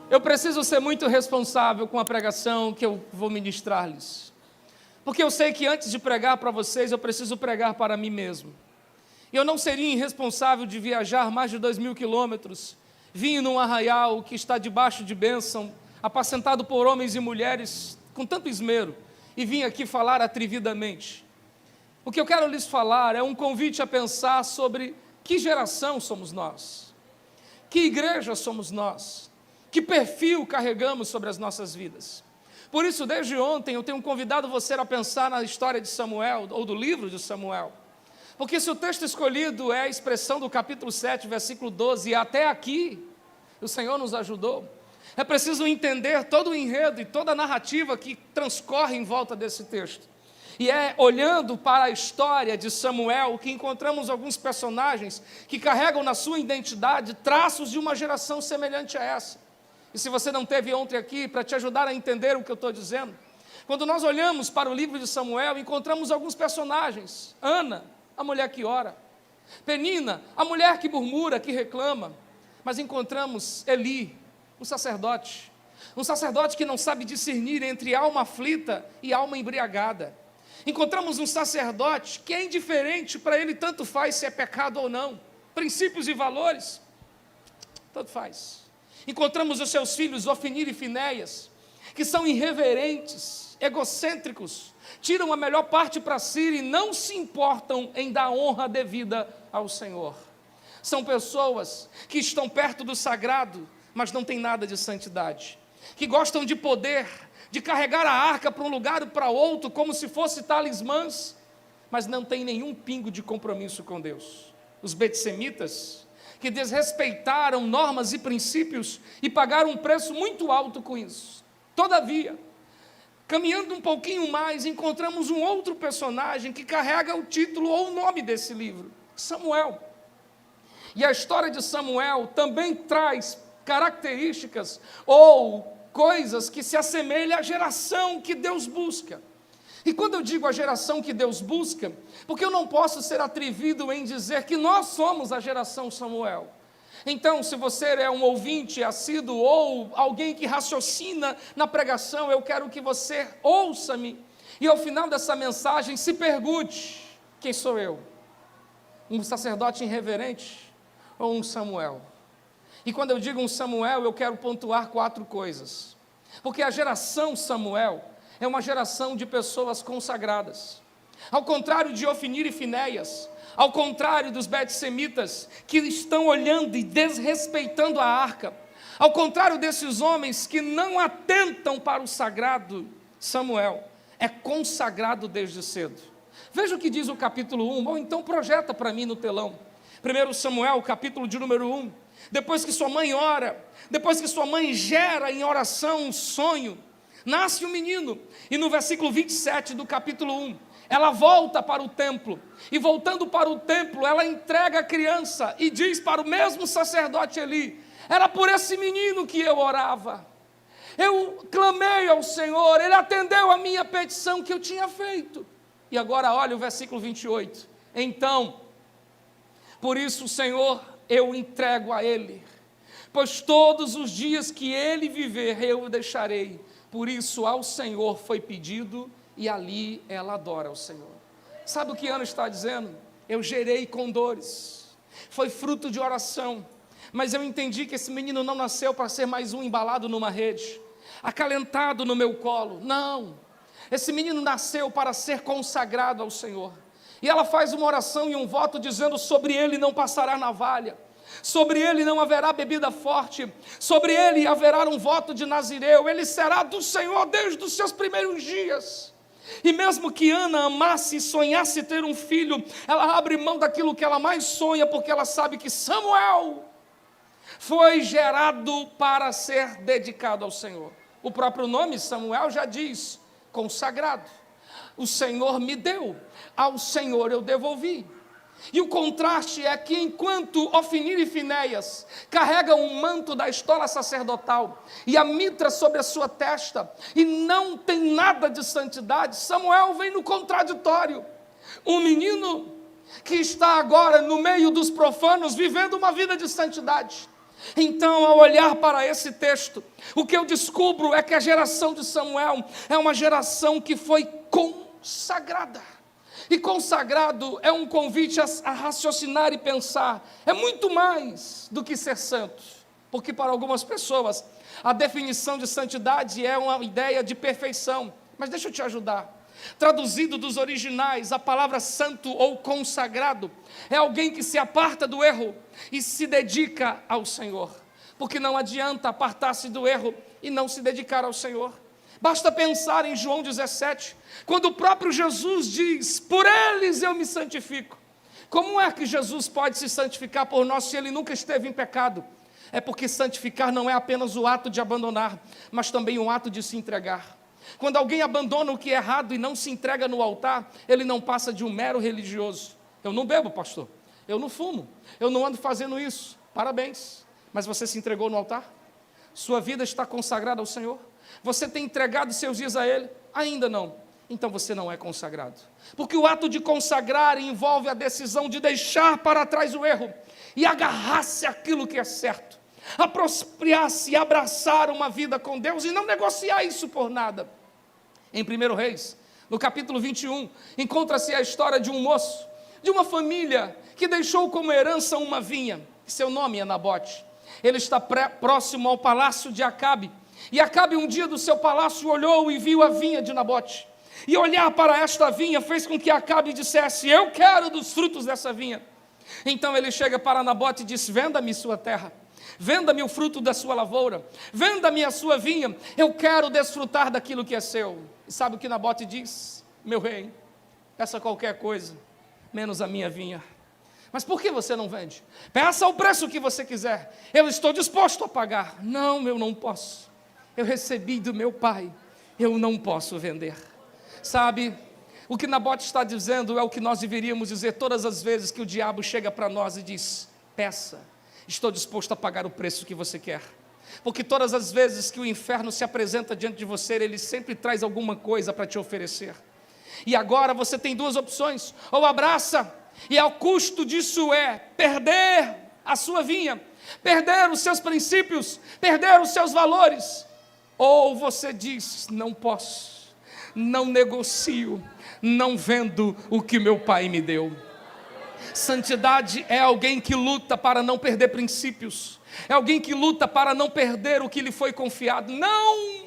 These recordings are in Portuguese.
Eu preciso ser muito responsável com a pregação que eu vou ministrar-lhes. Porque eu sei que antes de pregar para vocês, eu preciso pregar para mim mesmo. E eu não seria irresponsável de viajar mais de 2.000 quilômetros, vir num arraial que está debaixo de bênção, apacentado por homens e mulheres com tanto esmero, e vim aqui falar atrevidamente. O que eu quero lhes falar é um convite a pensar sobre que geração somos nós, que igreja somos nós, que perfil carregamos sobre as nossas vidas. Por isso, desde ontem, eu tenho convidado você a pensar na história de Samuel, ou do livro de Samuel. Porque se o texto escolhido é a expressão do capítulo 7, versículo 12, e até aqui, o Senhor nos ajudou, é preciso entender todo o enredo e toda a narrativa que transcorre em volta desse texto. E é olhando para a história de Samuel que encontramos alguns personagens que carregam na sua identidade traços de uma geração semelhante a essa. E se você não teve ontem aqui, para te ajudar a entender o que eu estou dizendo, quando nós olhamos para o livro de Samuel, encontramos alguns personagens. Ana, a mulher que ora. Penina, a mulher que murmura, que reclama. Mas encontramos Eli, um sacerdote que não sabe discernir entre alma aflita e alma embriagada. Encontramos um sacerdote que é indiferente, para ele tanto faz se é pecado ou não. Princípios e valores, tanto faz. Encontramos os seus filhos, Ofni e Finéias, que são irreverentes, egocêntricos, tiram a melhor parte para si e não se importam em dar honra devida ao Senhor. São pessoas que estão perto do sagrado, mas não têm nada de santidade, que gostam de poder, de carregar a arca para um lugar e para outro, como se fosse talismãs, mas não tem nenhum pingo de compromisso com Deus. Os betsemitas, que desrespeitaram normas e princípios e pagaram um preço muito alto com isso. Todavia, caminhando um pouquinho mais, encontramos um outro personagem que carrega o título ou o nome desse livro, Samuel. E a história de Samuel também traz características ou coisas que se assemelham à geração que Deus busca. E quando eu digo a geração que Deus busca, porque eu não posso ser atrevido em dizer que nós somos a geração Samuel. Então, se você é um ouvinte assíduo ou alguém que raciocina na pregação, eu quero que você ouça-me e ao final dessa mensagem se pergunte: quem sou eu? Um sacerdote irreverente ou um Samuel? E quando eu digo um Samuel, eu quero pontuar 4 coisas. Porque a geração Samuel é uma geração de pessoas consagradas. Ao contrário de Ofni e Finéias, ao contrário dos betsemitas, que estão olhando e desrespeitando a arca, ao contrário desses homens que não atentam para o sagrado, Samuel é consagrado desde cedo. Veja o que diz o capítulo 1, ou então projeta para mim no telão. 1 Samuel, capítulo de número 1. Depois que sua mãe ora, depois que sua mãe gera em oração um sonho, nasce um menino. E no versículo 27 do capítulo 1, ela volta para o templo. E voltando para o templo, ela entrega a criança e diz para o mesmo sacerdote Eli: era por esse menino que eu orava. Eu clamei ao Senhor, Ele atendeu a minha petição que eu tinha feito. E agora olha o versículo 28. Então, por isso, Senhor, eu entrego a Ele, pois todos os dias que Ele viver, eu o deixarei. Por isso, ao Senhor foi pedido, e ali ela adora ao Senhor. Sabe o que Ana está dizendo? Eu gerei com dores, foi fruto de oração, mas eu entendi que esse menino não nasceu para ser mais um embalado numa rede, acalentado no meu colo. Não, esse menino nasceu para ser consagrado ao Senhor. E ela faz uma oração e um voto dizendo: sobre ele não passará navalha, sobre ele não haverá bebida forte, sobre ele haverá um voto de nazireu, ele será do Senhor desde os seus primeiros dias. E mesmo que Ana amasse e sonhasse ter um filho, ela abre mão daquilo que ela mais sonha, porque ela sabe que Samuel foi gerado para ser dedicado ao Senhor. O próprio nome Samuel já diz: consagrado. O Senhor me deu, ao Senhor eu devolvi. E o contraste é que enquanto Ofni e Finéias carregam um manto da estola sacerdotal e a mitra sobre a sua testa e não tem nada de santidade, Samuel vem no contraditório. Um menino que está agora no meio dos profanos, vivendo uma vida de santidade. Então, ao olhar para esse texto, o que eu descubro é que a geração de Samuel é uma geração que foi consagrada. E consagrado é um convite a raciocinar e pensar. É muito mais do que ser santo. Porque para algumas pessoas, a definição de santidade é uma ideia de perfeição. Mas deixa eu te ajudar. Traduzido dos originais, a palavra santo ou consagrado é alguém que se aparta do erro e se dedica ao Senhor. Porque não adianta apartar-se do erro e não se dedicar ao Senhor. Basta pensar em João 17, quando o próprio Jesus diz: por eles eu me santifico. Como é que Jesus pode se santificar por nós se ele nunca esteve em pecado? É porque santificar não é apenas o ato de abandonar, mas também um ato de se entregar. Quando alguém abandona o que é errado e não se entrega no altar, ele não passa de um mero religioso. Eu não bebo, pastor, eu não fumo, eu não ando fazendo isso. Parabéns, mas você se entregou no altar? Sua vida está consagrada ao Senhor? Você tem entregado seus dias a Ele? Ainda não. Então você não é consagrado. Porque o ato de consagrar envolve a decisão de deixar para trás o erro e agarrar-se àquilo que é certo. Apropriar-se e abraçar uma vida com Deus e não negociar isso por nada. Em 1 Reis, no capítulo 21, encontra-se a história de um moço, de uma família que deixou como herança uma vinha. Seu nome é Nabote. Ele está próximo ao palácio de Acabe. E Acabe um dia do seu palácio olhou e viu a vinha de Nabote. E olhar para esta vinha fez com que Acabe dissesse: eu quero dos frutos dessa vinha. Então ele chega para Nabote e diz: venda-me sua terra, venda-me o fruto da sua lavoura, venda-me a sua vinha, eu quero desfrutar daquilo que é seu. E sabe o que Nabote diz? Meu rei, peça qualquer coisa, menos a minha vinha. Mas por que você não vende? Peça o preço que você quiser, eu estou disposto a pagar. Não, eu não posso. Eu recebi do meu pai, eu não posso vender. Sabe, o que Nabote está dizendo é o que nós deveríamos dizer todas as vezes que o diabo chega para nós e diz: peça, estou disposto a pagar o preço que você quer. Porque todas as vezes que o inferno se apresenta diante de você, ele sempre traz alguma coisa para te oferecer. E agora você tem duas opções: ou abraça, e ao custo disso é perder a sua vinha, perder os seus princípios, perder os seus valores. Ou você diz: não posso, não negocio, não vendo o que meu pai me deu. Santidade é alguém que luta para não perder princípios, é alguém que luta para não perder o que lhe foi confiado. Não,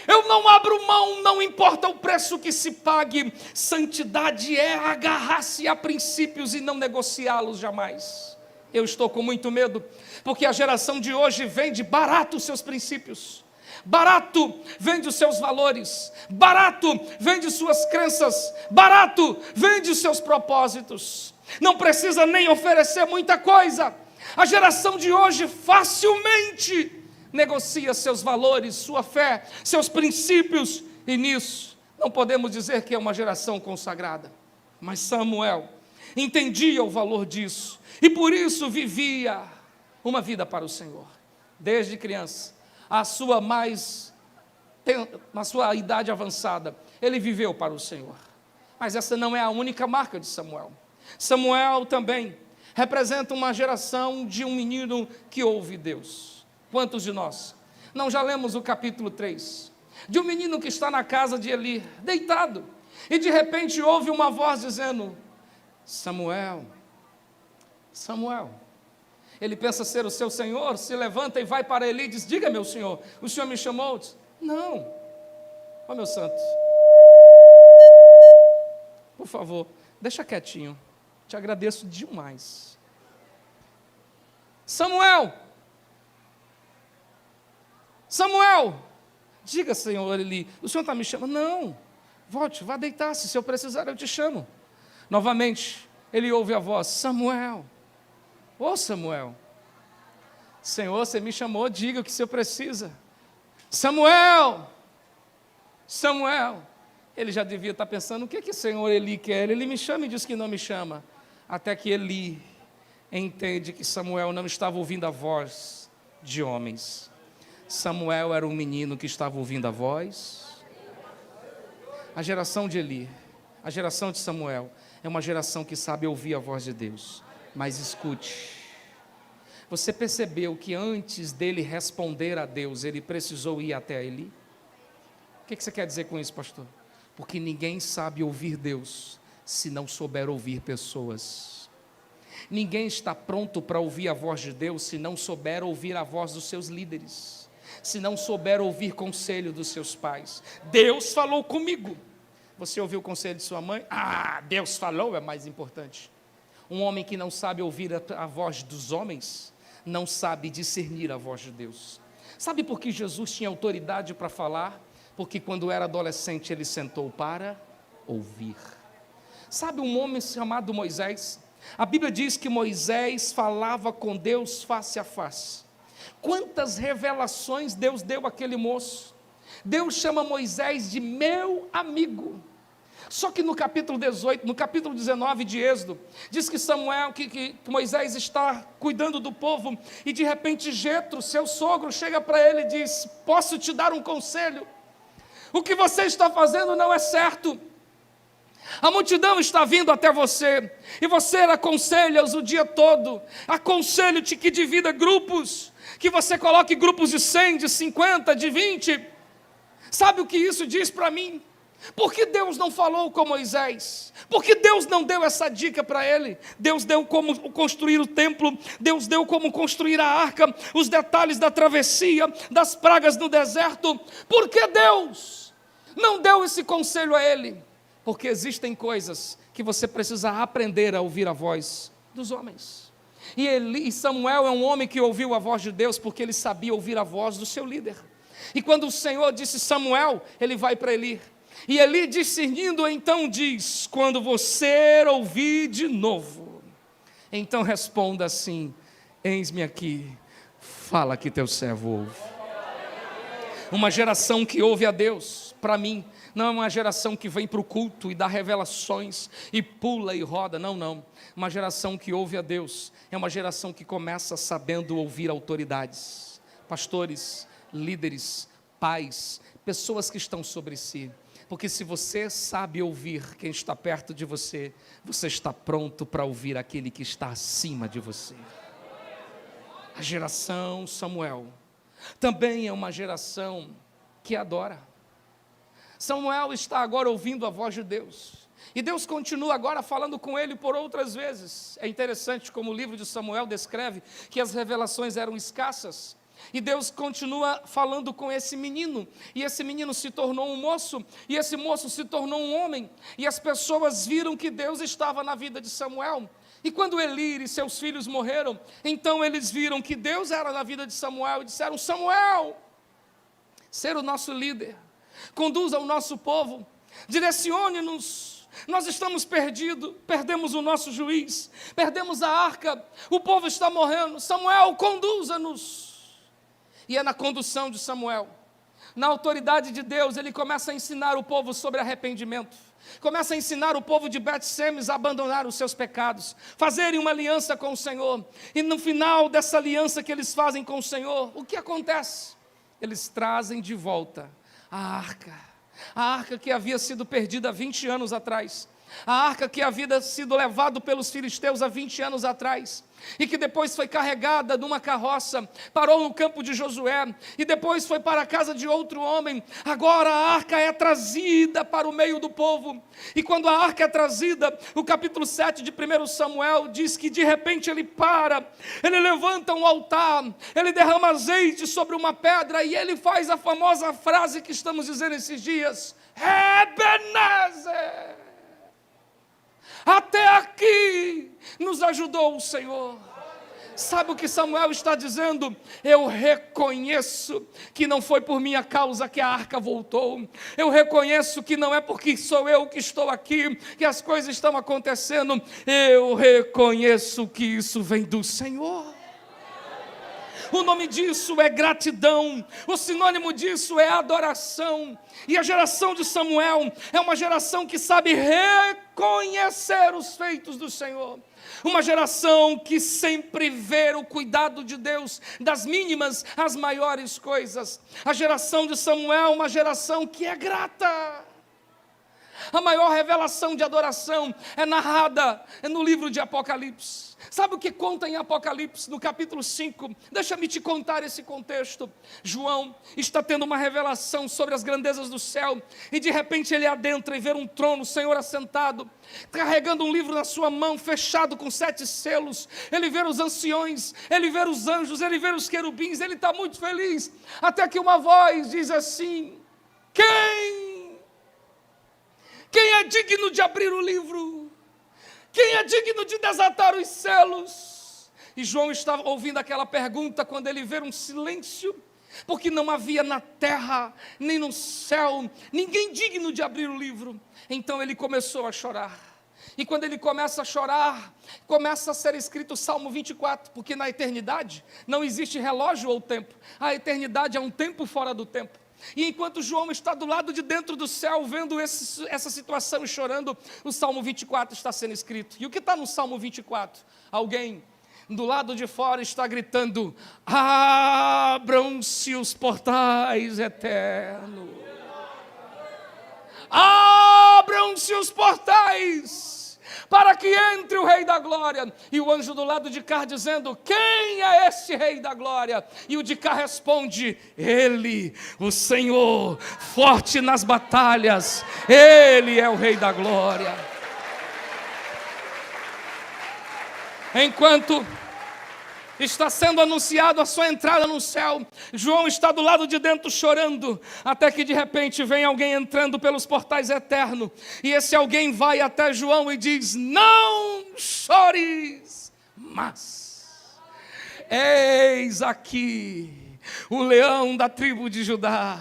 eu não abro mão, não importa o preço que se pague. Santidade é agarrar-se a princípios e não negociá-los jamais. Eu estou com muito medo, porque a geração de hoje vende barato os seus princípios, barato vende os seus valores, barato vende suas crenças, barato vende os seus propósitos. Não precisa nem oferecer muita coisa. A geração de hoje facilmente negocia seus valores, sua fé, seus princípios, e nisso não podemos dizer que é uma geração consagrada. Mas Samuel entendia o valor disso e por isso vivia uma vida para o Senhor. Desde criança, na sua idade avançada, ele viveu para o Senhor. Mas essa não é a única marca de Samuel. Samuel também representa uma geração de um menino que ouve Deus. Quantos de nós não já lemos o capítulo 3? De um menino que está na casa de Eli, deitado, e de repente ouve uma voz dizendo: Samuel, Samuel. Ele pensa ser o seu senhor, se levanta e vai para Eli e diz: diga, meu senhor, o senhor me chamou? Diz, não. Ó, meu santo, por favor, deixa quietinho, te agradeço demais. Samuel, Samuel, diga, senhor Eli, o senhor está me chamando? Não, volte, vá deitar-se, se eu precisar eu te chamo. Novamente, ele ouve a voz: Samuel. Ô Samuel, Senhor, você me chamou, diga o que o senhor precisa. Samuel, Samuel. Ele já devia estar pensando: o que o senhor Eli quer? Ele me chama e diz que não me chama. Até que Eli entende que Samuel não estava ouvindo a voz de homens. Samuel era um menino que estava ouvindo a voz. A geração de Eli, a geração de Samuel, é uma geração que sabe ouvir a voz de Deus. Mas escute, você percebeu que antes dele responder a Deus, ele precisou ir até Eli? O que você quer dizer com isso, pastor? Porque ninguém sabe ouvir Deus se não souber ouvir pessoas. Ninguém está pronto para ouvir a voz de Deus se não souber ouvir a voz dos seus líderes, se não souber ouvir conselho dos seus pais. Deus falou comigo. Você ouviu o conselho de sua mãe? Deus falou é mais importante. Um homem que não sabe ouvir a voz dos homens, não sabe discernir a voz de Deus. Sabe por que Jesus tinha autoridade para falar? Porque quando era adolescente ele sentou para ouvir. Sabe um homem chamado Moisés? A Bíblia diz que Moisés falava com Deus face a face. Quantas revelações Deus deu àquele moço? Deus chama Moisés de meu amigo. Só que no capítulo 18, no capítulo 19 de Êxodo, diz que que Moisés está cuidando do povo, e de repente Jetro, seu sogro, chega para ele e diz: posso te dar um conselho? O que você está fazendo não é certo. A multidão está vindo até você, e você aconselha-os o dia todo. Aconselho-te que divida grupos, que você coloque grupos de 100, de 50, de 20. Sabe o que isso diz para mim? Por que Deus não falou com Moisés? Por que Deus não deu essa dica para ele? Deus deu como construir o templo, Deus deu como construir a arca, os detalhes da travessia, das pragas no deserto. Por que Deus não deu esse conselho a ele? Porque existem coisas que você precisa aprender a ouvir a voz dos homens. E Samuel é um homem que ouviu a voz de Deus porque ele sabia ouvir a voz do seu líder. E quando o Senhor disse Samuel, ele vai para Eli. E Eli, discernindo, então diz: quando você ouvir de novo, então responda assim: eis-me aqui, fala que teu servo ouve. Uma geração que ouve a Deus, para mim, não é uma geração que vem para o culto e dá revelações e pula e roda, não. Uma geração que ouve a Deus é uma geração que começa sabendo ouvir autoridades, pastores, líderes, pais, pessoas que estão sobre si. Porque se você sabe ouvir quem está perto de você, você está pronto para ouvir aquele que está acima de você. A geração Samuel também é uma geração que adora. Samuel está agora ouvindo a voz de Deus, e Deus continua agora falando com ele por outras vezes. É interessante como o livro de Samuel descreve que as revelações eram escassas, e Deus continua falando com esse menino, e esse menino se tornou um moço, e esse moço se tornou um homem, e as pessoas viram que Deus estava na vida de Samuel. E quando Eli e seus filhos morreram, então eles viram que Deus era na vida de Samuel, e disseram: Samuel, ser o nosso líder, conduza o nosso povo, direcione-nos, nós estamos perdidos, perdemos o nosso juiz, perdemos a arca, o povo está morrendo, Samuel, conduza-nos. E é na condução de Samuel, na autoridade de Deus, ele começa a ensinar o povo sobre arrependimento, começa a ensinar o povo de Bet-Semes a abandonar os seus pecados, fazerem uma aliança com o Senhor. E no final dessa aliança que eles fazem com o Senhor, o que acontece? Eles trazem de volta a arca que havia sido perdida há 20 anos atrás, a arca que havia sido levada pelos filisteus há 20 anos atrás, e que depois foi carregada numa carroça, parou no campo de Josué, e depois foi para a casa de outro homem. Agora a arca é trazida para o meio do povo, e quando a arca é trazida, o capítulo 7 de 1 Samuel diz que de repente ele para, ele levanta um altar, ele derrama azeite sobre uma pedra, e ele faz a famosa frase que estamos dizendo esses dias: Ebenezer, até aqui nos ajudou o Senhor. Sabe o que Samuel está dizendo? Eu reconheço que não foi por minha causa que a arca voltou. Eu reconheço que não é porque sou eu que estou aqui que as coisas estão acontecendo. Eu reconheço que isso vem do Senhor. O nome disso é gratidão, o sinônimo disso é adoração. E a geração de Samuel é uma geração que sabe reconhecer os feitos do Senhor. Uma geração que sempre vê o cuidado de Deus, das mínimas às maiores coisas. A geração de Samuel é uma geração que é grata. A maior revelação de adoração é narrada no livro de Apocalipse. Sabe o que conta em Apocalipse, no capítulo 5? Deixa-me te contar esse contexto. João está tendo uma revelação sobre as grandezas do céu, e de repente ele adentra e vê um trono, o Senhor assentado, carregando um livro na sua mão, fechado com 7 selos. Ele vê os anciões, ele vê os anjos, ele vê os querubins, ele está muito feliz, até que uma voz diz assim: Quem é digno de abrir o livro? Quem é digno de desatar os selos? E João estava ouvindo aquela pergunta quando ele vê um silêncio, porque não havia na terra, nem no céu, ninguém digno de abrir o livro. Então ele começou a chorar. E quando ele começa a chorar, começa a ser escrito o Salmo 24, porque na eternidade não existe relógio ou tempo. A eternidade é um tempo fora do tempo. E enquanto João está do lado de dentro do céu, vendo essa situação e chorando, o Salmo 24 está sendo escrito. E o que está no Salmo 24? Alguém do lado de fora está gritando: abram-se os portais eternos. Abram-se os portais, para que entre o Rei da Glória. E o anjo do lado de cá dizendo: quem é este Rei da Glória? E o de cá responde: Ele, o Senhor, forte nas batalhas, Ele é o Rei da Glória. Enquanto está sendo anunciado a sua entrada no céu, João está do lado de dentro chorando, até que de repente vem alguém entrando pelos portais eternos, e esse alguém vai até João e diz: não chores mais, eis aqui o leão da tribo de Judá,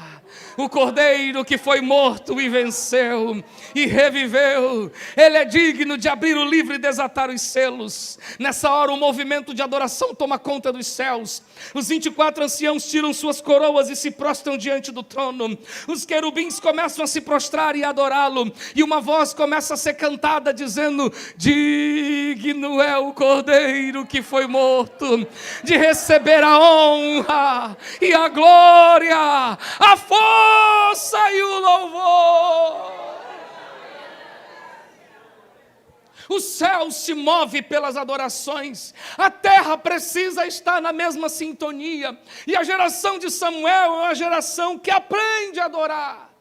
o cordeiro que foi morto e venceu e reviveu. Ele é digno de abrir o livro e desatar os selos. Nessa hora o movimento de adoração toma conta dos céus. Os 24 anciãos tiram suas coroas e se prostram diante do trono. Os querubins começam a se prostrar e adorá-lo, e uma voz começa a ser cantada dizendo: digno é o cordeiro que foi morto de receber a honra e a glória, a força e o louvor. O céu se move pelas adorações, a terra precisa estar na mesma sintonia, e a geração de Samuel é uma geração que aprende a adorar.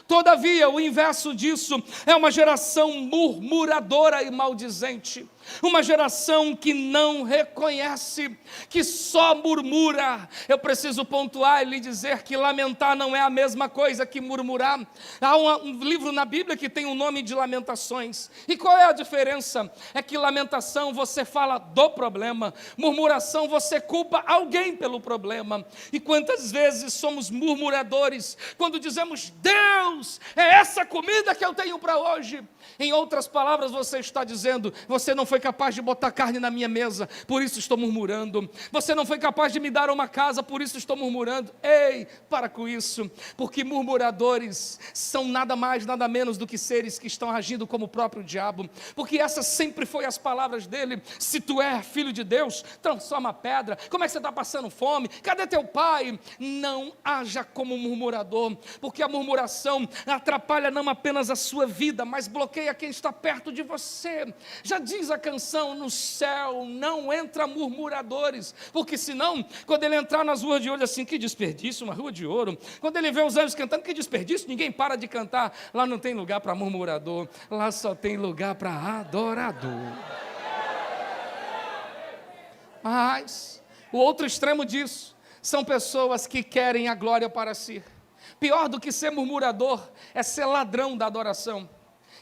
Todavia, o inverso disso é uma geração murmuradora e maldizente. Uma geração que não reconhece, que só murmura. Eu preciso pontuar e lhe dizer que lamentar não é a mesma coisa que murmurar. Há um livro na Bíblia que tem o nome de Lamentações. E qual é a diferença? É que lamentação você fala do problema, murmuração você culpa alguém pelo problema. E quantas vezes somos murmuradores quando dizemos: Deus, é essa comida que eu tenho para hoje. Em outras palavras, você está dizendo: você não foi capaz de botar carne na minha mesa, por isso estou murmurando. Você não foi capaz de me dar uma casa, por isso estou murmurando. Ei, para com isso, porque murmuradores são nada mais, nada menos do que seres que estão agindo como o próprio diabo, porque essa sempre foi as palavras dele: se tu é filho de Deus, transforma a pedra. Como é que você está passando fome? Cadê teu pai? Não haja como murmurador, porque a murmuração atrapalha não apenas a sua vida, mas bloqueia quem está perto de você. Já diz a canção: no céu não entra murmuradores, porque senão, quando ele entrar nas ruas de ouro, assim, que desperdício, uma rua de ouro. Quando ele vê os anjos cantando, que desperdício, ninguém para de cantar. Lá não tem lugar para murmurador, lá só tem lugar para adorador. Mas o outro extremo disso são pessoas que querem a glória para si. Pior do que ser murmurador é ser ladrão da adoração.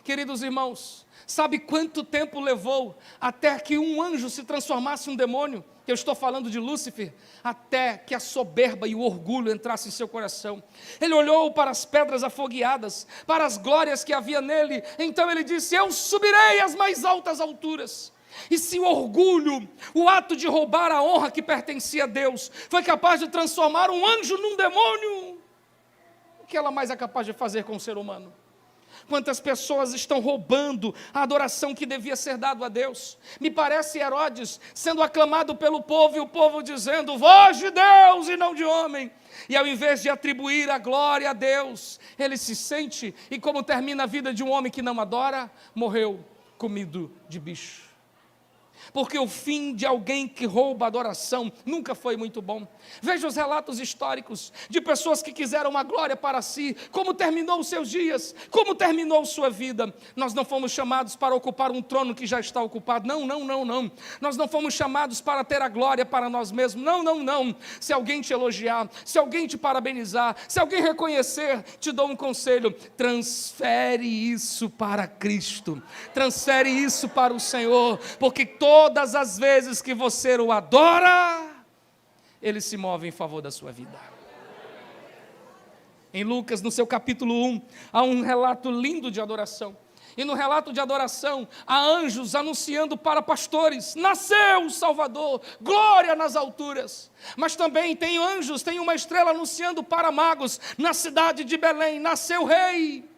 Queridos irmãos, sabe quanto tempo levou até que um anjo se transformasse em um demônio? Eu estou falando de Lúcifer. Até que a soberba e o orgulho entrassem em seu coração. Ele olhou para as pedras afogueadas, para as glórias que havia nele. Então ele disse: eu subirei às mais altas alturas. E se o orgulho, o ato de roubar a honra que pertencia a Deus, foi capaz de transformar um anjo num demônio, o que ela mais é capaz de fazer com o ser humano? Quantas pessoas estão roubando a adoração que devia ser dada a Deus. Me parece Herodes sendo aclamado pelo povo e o povo dizendo: voz de Deus e não de homem. E ao invés de atribuir a glória a Deus, ele se sente, e como termina a vida de um homem que não adora? Morreu comido de bicho. Porque o fim de alguém que rouba a adoração nunca foi muito bom. Veja os relatos históricos de pessoas que quiseram uma glória para si, como terminou os seus dias, como terminou sua vida. Nós não fomos chamados para ocupar um trono que já está ocupado, não. Nós não fomos chamados para ter a glória para nós mesmos, não. Se alguém te elogiar, se alguém te parabenizar, se alguém reconhecer, te dou um conselho: transfere isso para Cristo, transfere isso para o Senhor, porque todas as vezes que você o adora, Ele se move em favor da sua vida. Em Lucas, no seu capítulo 1, há um relato lindo de adoração. E no relato de adoração, há anjos anunciando para pastores: nasceu o Salvador, glória nas alturas. Mas também tem anjos, tem uma estrela anunciando para magos: na cidade de Belém nasceu o rei.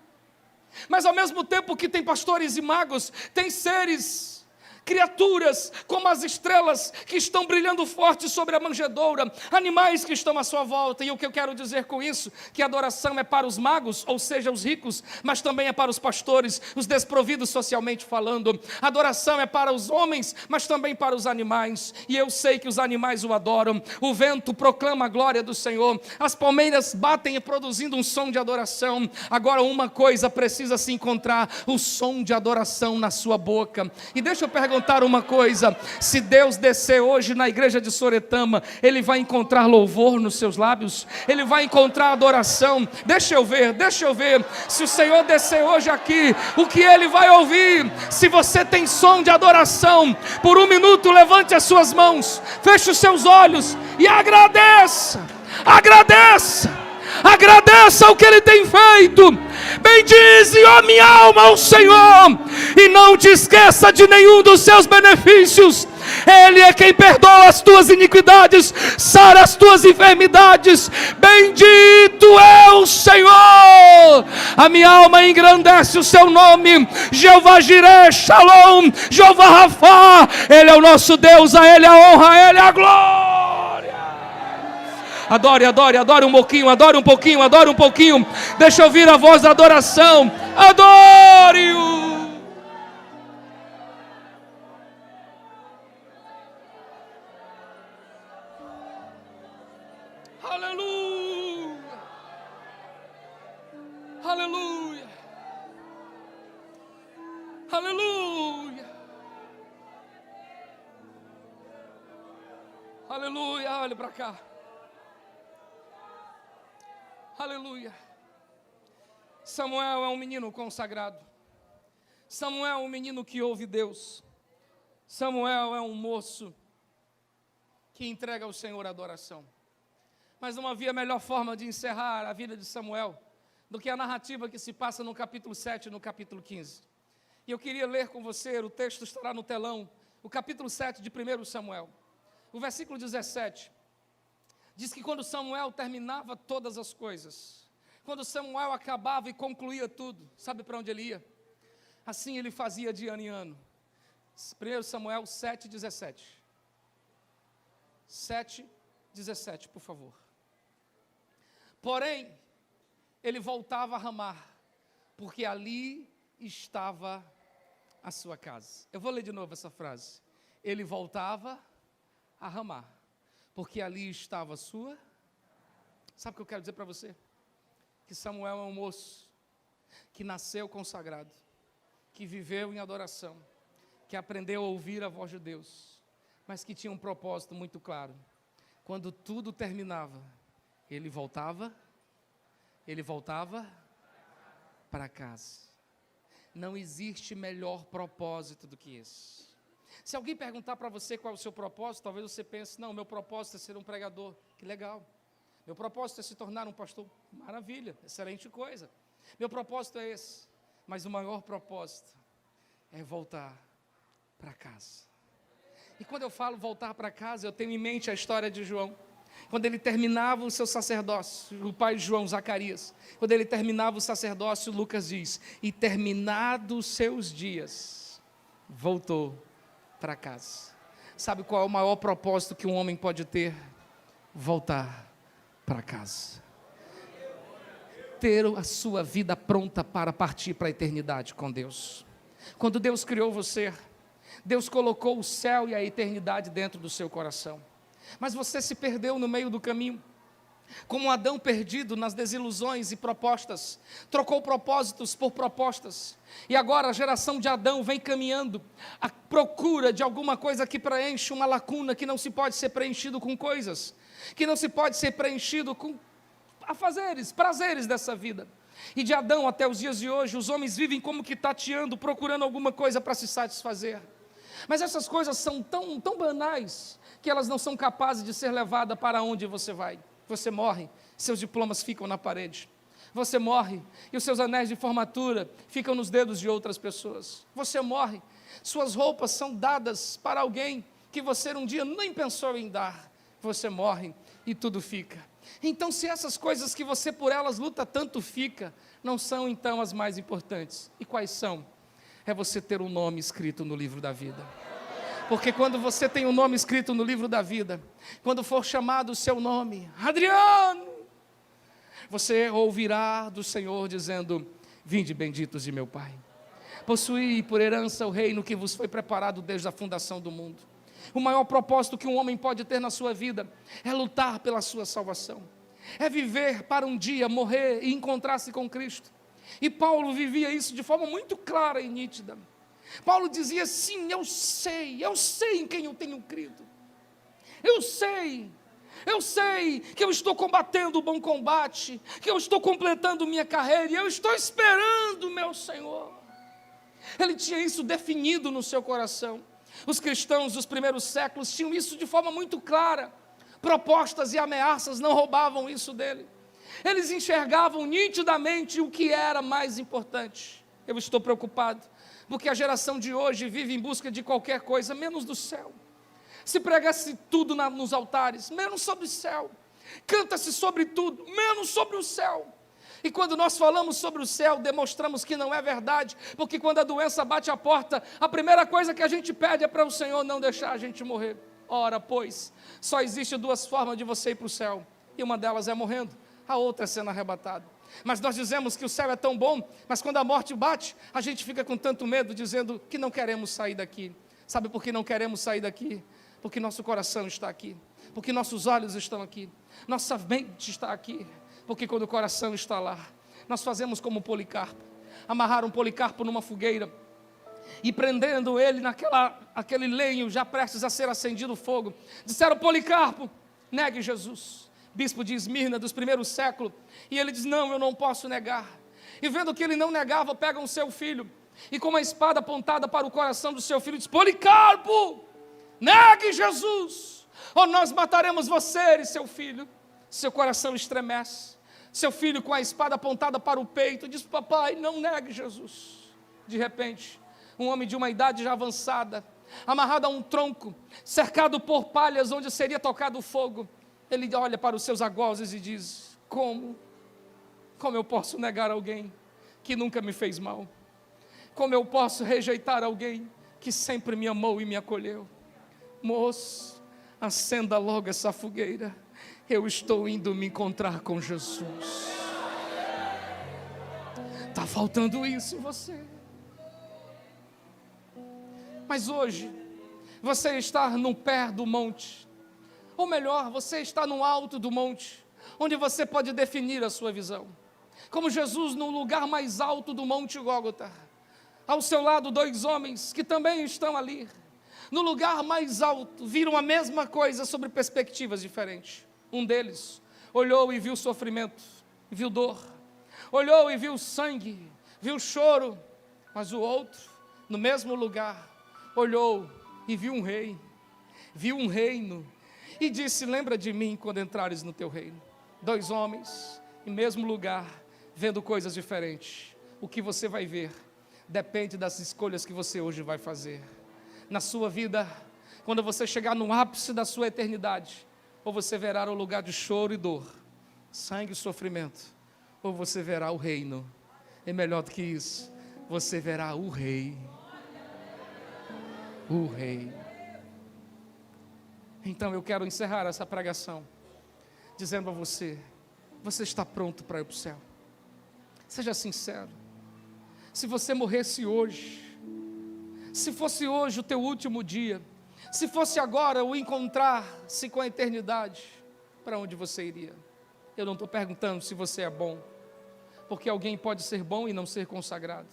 Mas ao mesmo tempo que tem pastores e magos, tem seres, criaturas como as estrelas que estão brilhando forte sobre a manjedoura, animais que estão à sua volta. E o que eu quero dizer com isso? Que a adoração é para os magos, ou seja, os ricos, mas também é para os pastores, os desprovidos socialmente falando. A adoração é para os homens, mas também para os animais. E eu sei que os animais o adoram. O vento proclama a glória do Senhor, as palmeiras batem produzindo um som de adoração. Agora uma coisa precisa se encontrar: o som de adoração na sua boca. E deixa eu perguntar uma coisa: se Deus descer hoje na igreja de Soretama, Ele vai encontrar louvor nos seus lábios? Ele vai encontrar adoração? Deixa eu ver, se o Senhor descer hoje aqui, o que Ele vai ouvir? Se você tem som de adoração, por um minuto levante as suas mãos, feche os seus olhos e agradeça o que Ele tem feito. Bendize, ó minha alma, ao Senhor, e não te esqueça de nenhum dos seus benefícios. Ele é quem perdoa as tuas iniquidades, sara as tuas enfermidades. Bendito é o Senhor. A minha alma engrandece o seu nome. Jeová Jireh, Shalom, Jeová Rafá. Ele é o nosso Deus, a Ele a honra, a Ele a glória. Adore um pouquinho. Deixa eu ouvir a voz da adoração. Adore-o. Aleluia. Olha para cá. Aleluia. Samuel é um menino consagrado. Samuel é um menino que ouve Deus. Samuel é um moço que entrega ao Senhor a adoração. Mas não havia melhor forma de encerrar a vida de Samuel do que a narrativa que se passa no capítulo 7 e no capítulo 15. E eu queria ler com você, o texto estará no telão, o capítulo 7 de 1 Samuel. O versículo 17 diz que quando Samuel terminava todas as coisas, quando Samuel acabava e concluía tudo, sabe para onde ele ia? Assim ele fazia de ano em ano. 1 Samuel 7:17. 7:17, por favor. Porém, ele voltava a Ramá, porque ali estava a sua casa. Eu vou ler de novo essa frase. Ele voltava a Ramá, porque ali estava a sua. Sabe o que eu quero dizer para você? Que Samuel é um moço que nasceu consagrado, que viveu em adoração, que aprendeu a ouvir a voz de Deus, mas que tinha um propósito muito claro. Quando tudo terminava, ele voltava para casa. Não existe melhor propósito do que esse. Se alguém perguntar para você qual é o seu propósito, talvez você pense: não, meu propósito é ser um pregador. Que legal. Meu propósito é se tornar um pastor. Maravilha, excelente coisa. Meu propósito é esse. Mas o maior propósito é voltar para casa. E quando eu falo voltar para casa, eu tenho em mente a história de João, quando ele terminava o seu sacerdócio, o pai de João, Zacarias, quando ele terminava o sacerdócio, Lucas diz, e terminados os seus dias, voltou para casa. Sabe qual é o maior propósito que um homem pode ter? Voltar para casa. Ter a sua vida pronta para partir para a eternidade com Deus. Quando Deus criou você, Deus colocou o céu e a eternidade dentro do seu coração. Mas você se perdeu no meio do caminho, como um Adão perdido nas desilusões e propostas, trocou propósitos por propostas, e agora a geração de Adão vem caminhando à procura de alguma coisa que preenche uma lacuna que não se pode ser preenchido com coisas, que não se pode ser preenchido com afazeres, prazeres dessa vida. E de Adão até os dias de hoje, os homens vivem como que tateando, procurando alguma coisa para se satisfazer. Mas essas coisas são tão banais, que elas não são capazes de ser levadas para onde você vai. Você morre, seus diplomas ficam na parede. Você morre e os seus anéis de formatura ficam nos dedos de outras pessoas. Você morre, suas roupas são dadas para alguém que você um dia nem pensou em dar. Você morre e tudo fica. Então, se essas coisas que você por elas luta tanto fica, não são então as mais importantes. E quais são? É você ter um nome escrito no livro da vida. Porque quando você tem um nome escrito no livro da vida, quando for chamado o seu nome, Adriano, você ouvirá do Senhor dizendo, vinde benditos de meu Pai, possuí por herança o reino que vos foi preparado desde a fundação do mundo. O maior propósito que um homem pode ter na sua vida é lutar pela sua salvação, é viver para um dia morrer e encontrar-se com Cristo. E Paulo vivia isso de forma muito clara e nítida. Paulo dizia, sim, eu sei em quem eu tenho crido, eu sei que eu estou combatendo o bom combate, que eu estou completando minha carreira, e eu estou esperando o meu Senhor. Ele tinha isso definido no seu coração. Os cristãos dos primeiros séculos tinham isso de forma muito clara, propostas e ameaças não roubavam isso dele, eles enxergavam nitidamente o que era mais importante. Eu estou preocupado, porque a geração de hoje vive em busca de qualquer coisa, menos do céu. Se pregasse tudo nos altares, menos sobre o céu. Canta-se sobre tudo, menos sobre o céu. E quando nós falamos sobre o céu, demonstramos que não é verdade, porque quando a doença bate a porta, a primeira coisa que a gente pede é para o Senhor não deixar a gente morrer. Ora, pois, só existe duas formas de você ir para o céu, e uma delas é morrendo, a outra é sendo arrebatado. Mas nós dizemos que o céu é tão bom, mas quando a morte bate, a gente fica com tanto medo, dizendo que não queremos sair daqui. Sabe por que não queremos sair daqui? Porque nosso coração está aqui, porque nossos olhos estão aqui, nossa mente está aqui, porque quando o coração está lá, nós fazemos como Policarpo, amarraram Policarpo numa fogueira, e prendendo ele aquele lenho, já prestes a ser acendido o fogo, disseram, Policarpo, negue Jesus. Bispo de Esmirna, dos primeiros séculos, e ele diz, não, eu não posso negar. E vendo que ele não negava, pegam o seu filho, e com uma espada apontada para o coração do seu filho, diz, Policarpo, negue Jesus, ou nós mataremos você e seu filho. Seu coração estremece, seu filho com a espada apontada para o peito, diz, papai, não negue Jesus. De repente, um homem de uma idade já avançada, amarrado a um tronco, cercado por palhas onde seria tocado o fogo, ele olha para os seus algozes e diz, como eu posso negar alguém que nunca me fez mal? Como eu posso rejeitar alguém que sempre me amou e me acolheu? Moço, acenda logo essa fogueira, eu estou indo me encontrar com Jesus. Está faltando isso em você. Mas hoje, você está no pé do monte, ou melhor, você está no alto do monte, onde você pode definir a sua visão. Como Jesus no lugar mais alto do monte Gólgota, ao seu lado 2 homens que também estão ali, no lugar mais alto, viram a mesma coisa sobre perspectivas diferentes. Um deles olhou e viu sofrimento, viu dor, olhou e viu sangue, viu choro, mas o outro, no mesmo lugar, olhou e viu um rei, viu um reino, e disse, lembra de mim quando entrares no teu reino. 2 homens, em mesmo lugar, vendo coisas diferentes. O que você vai ver, depende das escolhas que você hoje vai fazer. Na sua vida, quando você chegar no ápice da sua eternidade, Ou você verá o lugar de choro e dor, sangue e sofrimento, ou você verá o reino. É melhor do que isso, você verá o Rei. O Rei. Então eu quero encerrar essa pregação dizendo a você: você está pronto para ir para o céu? Seja sincero. Se você morresse hoje, se fosse hoje o teu último dia, se fosse agora o encontrar-se com a eternidade, para onde você iria? Eu não estou perguntando se você é bom, porque alguém pode ser bom e não ser consagrado.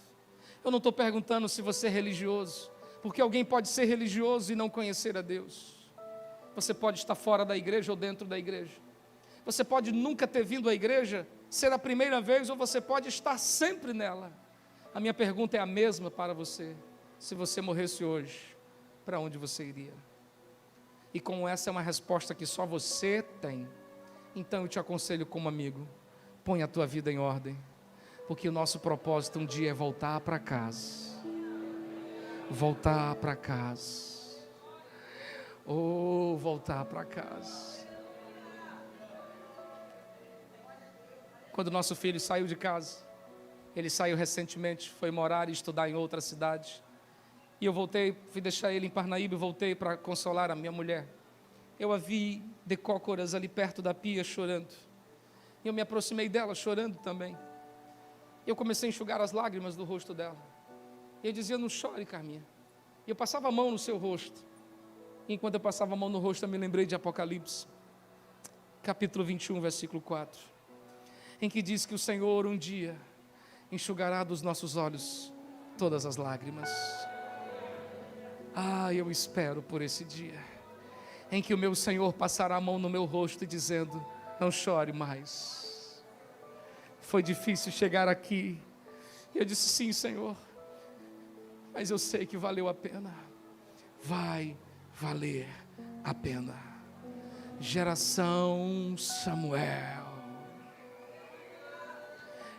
Eu não estou perguntando se você é religioso, porque alguém pode ser religioso e não conhecer a Deus. Você pode estar fora da igreja ou dentro da igreja. Você pode nunca ter vindo à igreja, ser a primeira vez, ou você pode estar sempre nela. A minha pergunta é a mesma para você: se você morresse hoje, para onde você iria? E como essa é uma resposta que só você tem, então eu te aconselho como amigo: põe a tua vida em ordem, porque o nosso propósito um dia é voltar para casa. Voltar para casa. Oh, voltar para casa. Quando nosso filho saiu de casa, ele saiu recentemente, foi morar e estudar em outra cidade. E eu voltei, fui deixar ele em Parnaíba e voltei para consolar a minha mulher. Eu a vi de cócoras ali perto da pia chorando. E eu me aproximei dela chorando também. Eu comecei a enxugar as lágrimas do rosto dela. E eu dizia: não chore, Carminha. E eu passava a mão no seu rosto. E enquanto eu passava a mão no rosto, eu me lembrei de Apocalipse, capítulo 21, versículo 4, em que diz que o Senhor um dia enxugará dos nossos olhos todas as lágrimas. Ah, eu espero por esse dia, em que o meu Senhor passará a mão no meu rosto e dizendo: não chore mais. Foi difícil chegar aqui. E eu disse: sim, Senhor, mas eu sei que valeu a pena. Vai valer a pena. Geração Samuel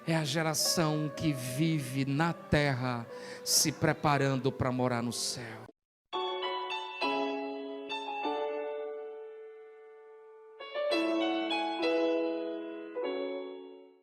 é a geração que vive na terra se preparando para morar no céu.